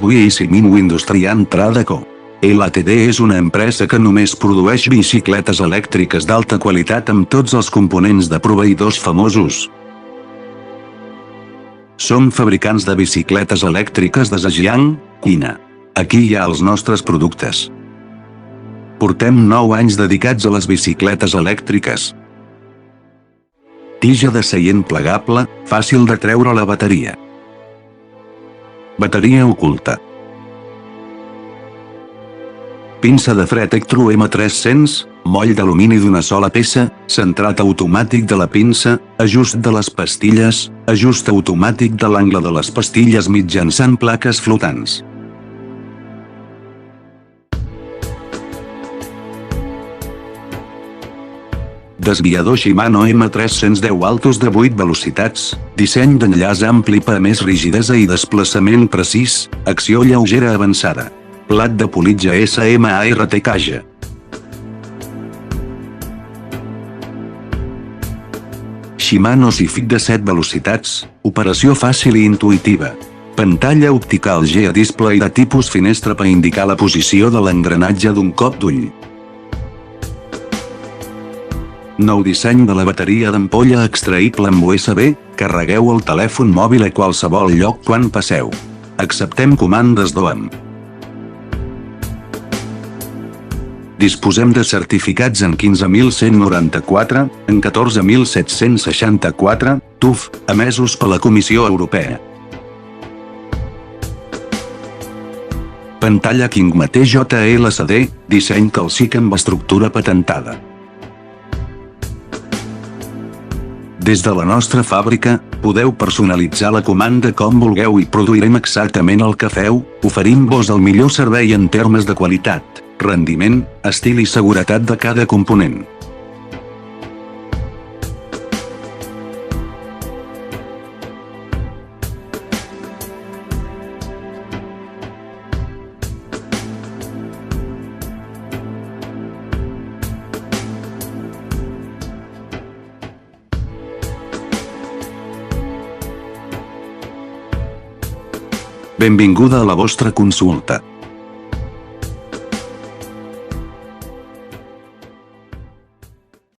Guisimino Industrial Co. Ltd és una empresa que només produeix bicicletes elèctriques d'alta qualitat amb tots els components de proveïdors famosos. Som fabricants de bicicletes elèctriques de Zhejiang, Xina. Aquí hi ha els nostres productes. Portem 9 anys dedicats a les bicicletes elèctriques. Tija de seient plegable, fàcil de treure la bateria. Bateria oculta. Pinça de fre Tektro M300, moll d'alumini d'una sola peça, centrat automàtic de la pinça, ajust de les pastilles, ajust automàtic de l'angle de les pastilles mitjançant plaques flotants. Desviador Shimano M310 altos de 8 velocitats, disseny d'enllaç ampli per a més rigidesa i desplaçament precís, acció lleugera avançada. Plat de politja SMART Caja. Shimano Civic de 7 velocitats, operació fàcil i intuïtiva. Pantalla optical GA display de tipus finestra per indicar la posició de l'engranatge d'un cop d'ull. Nou disseny de la bateria d'ampolla extraïble amb USB, carregueu el telèfon mòbil a qualsevol lloc quan passeu. Acceptem comandes d'OEM. Disposem de certificats en 15.194, en 14.764, TÜV, emesos per la Comissió Europea. Pantalla Kingmate JLCD, disseny calcic amb estructura patentada. Des de la nostra fàbrica, podeu personalitzar la comanda com vulgueu i produirem exactament el que feu, oferint-vos el millor servei en termes de qualitat, rendiment, estil i seguretat de cada component. Benvinguda a la vostra consulta.